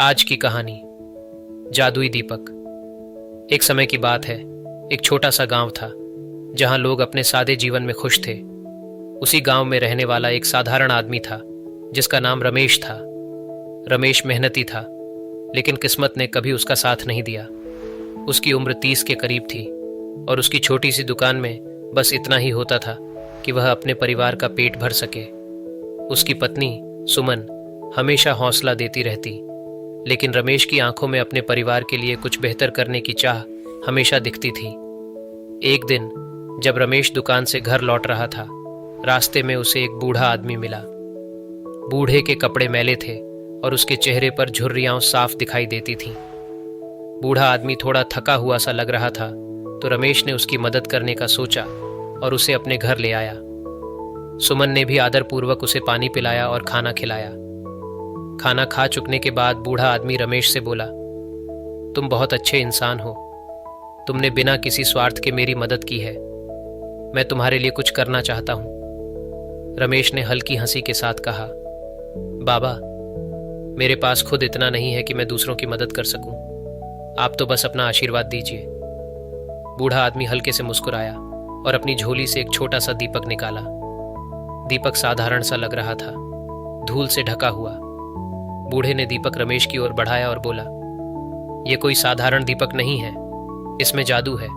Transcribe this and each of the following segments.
आज की कहानी जादुई दीपक। एक समय की बात है। एक छोटा सा गांव था जहां लोग अपने सादे जीवन में खुश थे। उसी गांव में रहने वाला एक साधारण आदमी था जिसका नाम रमेश था। रमेश मेहनती था, लेकिन किस्मत ने कभी उसका साथ नहीं दिया। उसकी उम्र 30 के करीब थी और उसकी छोटी सी दुकान में बस इतना ही होता था कि वह अपने परिवार का पेट भर सके। उसकी पत्नी सुमन हमेशा हौसला देती रहती, लेकिन रमेश की आंखों में अपने परिवार के लिए कुछ बेहतर करने की चाह हमेशा दिखती थी। एक दिन जब रमेश दुकान से घर लौट रहा था, रास्ते में उसे एक बूढ़ा आदमी मिला। बूढ़े के कपड़े मैले थे और उसके चेहरे पर झुर्रियां साफ दिखाई देती थीं। बूढ़ा आदमी थोड़ा थका हुआ सा लग रहा था, तो रमेश ने उसकी मदद करने का सोचा और उसे अपने घर ले आया। सुमन ने भी आदरपूर्वक उसे पानी पिलाया और खाना खिलाया। खाना खा चुकने के बाद बूढ़ा आदमी रमेश से बोला, तुम बहुत अच्छे इंसान हो। तुमने बिना किसी स्वार्थ के मेरी मदद की है। मैं तुम्हारे लिए कुछ करना चाहता हूं। रमेश ने हल्की हंसी के साथ कहा, बाबा, मेरे पास खुद इतना नहीं है कि मैं दूसरों की मदद कर सकूं। आप तो बस अपना आशीर्वाद दीजिए। बूढ़ा आदमी हल्के से मुस्कुराया और अपनी झोली से एक छोटा सा दीपक निकाला। दीपक साधारण सा लग रहा था, धूल से ढका हुआ। बूढ़े ने दीपक रमेश की ओर बढ़ाया और बोला, यह कोई साधारण दीपक नहीं है, इसमें जादू है।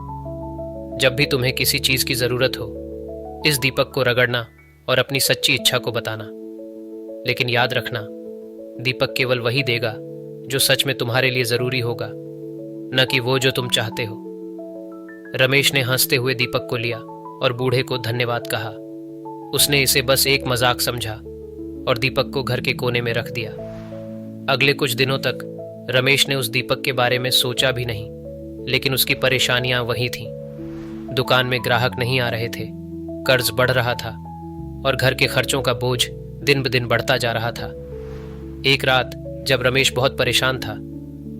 जब भी तुम्हें किसी चीज की जरूरत हो, इस दीपक को रगड़ना और अपनी सच्ची इच्छा को बताना। लेकिन याद रखना, दीपक केवल वही देगा जो सच में तुम्हारे लिए जरूरी होगा, न कि वो जो तुम चाहते हो। रमेश ने हंसते हुए दीपक को लिया और बूढ़े को धन्यवाद कहा। उसने इसे बस एक मजाक समझा और दीपक को घर के कोने में रख दिया। अगले कुछ दिनों तक रमेश ने उस दीपक के बारे में सोचा भी नहीं, लेकिन उसकी परेशानियां वही थीं। दुकान में ग्राहक नहीं आ रहे थे, कर्ज बढ़ रहा था और घर के खर्चों का बोझ दिन ब दिन बढ़ता जा रहा था। एक रात जब रमेश बहुत परेशान था,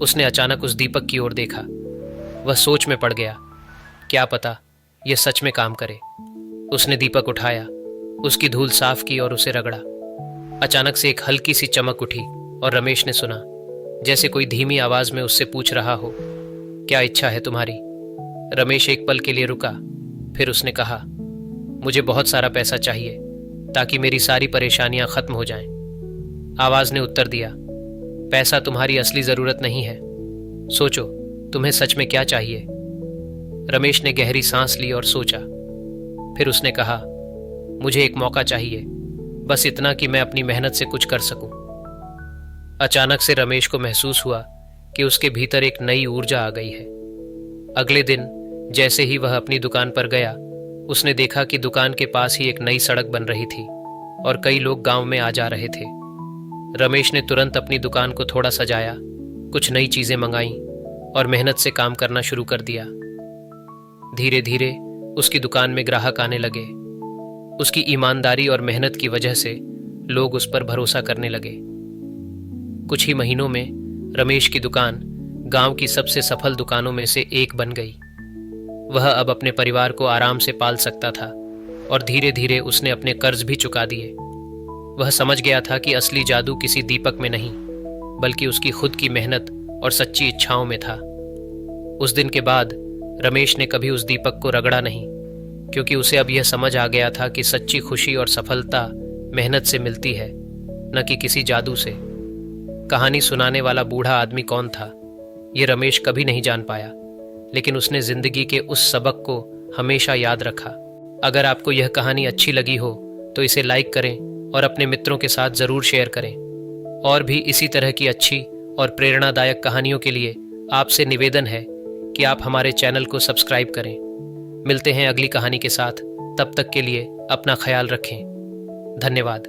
उसने अचानक उस दीपक की ओर देखा। वह सोच में पड़ गया, क्या पता यह सच में काम करे। उसने दीपक उठाया, उसकी धूल साफ की और उसे रगड़ा। अचानक से एक हल्की सी चमक उठी और रमेश ने सुना, जैसे कोई धीमी आवाज में उससे पूछ रहा हो, क्या इच्छा है तुम्हारी? रमेश एक पल के लिए रुका, फिर उसने कहा, मुझे बहुत सारा पैसा चाहिए ताकि मेरी सारी परेशानियां खत्म हो जाएं। आवाज ने उत्तर दिया, पैसा तुम्हारी असली जरूरत नहीं है। सोचो, तुम्हें सच में क्या चाहिए? रमेश ने गहरी सांस ली और सोचा। फिर उसने कहा, मुझे एक मौका चाहिए, बस इतना कि मैं अपनी मेहनत से कुछ कर सकूं। अचानक से रमेश को महसूस हुआ कि उसके भीतर एक नई ऊर्जा आ गई है। अगले दिन जैसे ही वह अपनी दुकान पर गया, उसने देखा कि दुकान के पास ही एक नई सड़क बन रही थी और कई लोग गांव में आ जा रहे थे। रमेश ने तुरंत अपनी दुकान को थोड़ा सजाया, कुछ नई चीजें मंगाई और मेहनत से काम करना शुरू कर दिया। धीरे धीरे उसकी दुकान में ग्राहक आने लगे। उसकी ईमानदारी और मेहनत की वजह से लोग उस पर भरोसा करने लगे। कुछ ही महीनों में रमेश की दुकान गांव की सबसे सफल दुकानों में से एक बन गई। वह अब अपने परिवार को आराम से पाल सकता था और धीरे धीरे उसने अपने कर्ज भी चुका दिए। वह समझ गया था कि असली जादू किसी दीपक में नहीं, बल्कि उसकी खुद की मेहनत और सच्ची इच्छाओं में था। उस दिन के बाद रमेश ने कभी उस दीपक को रगड़ा नहीं, क्योंकि उसे अब यह समझ आ गया था कि सच्ची खुशी और सफलता मेहनत से मिलती है, न कि किसी जादू से। कहानी सुनाने वाला बूढ़ा आदमी कौन था, ये रमेश कभी नहीं जान पाया, लेकिन उसने जिंदगी के उस सबक को हमेशा याद रखा। अगर आपको यह कहानी अच्छी लगी हो तो इसे लाइक करें और अपने मित्रों के साथ जरूर शेयर करें। और भी इसी तरह की अच्छी और प्रेरणादायक कहानियों के लिए आपसे निवेदन है कि आप हमारे चैनल को सब्सक्राइब करें। मिलते हैं अगली कहानी के साथ, तब तक के लिए अपना ख्याल रखें। धन्यवाद।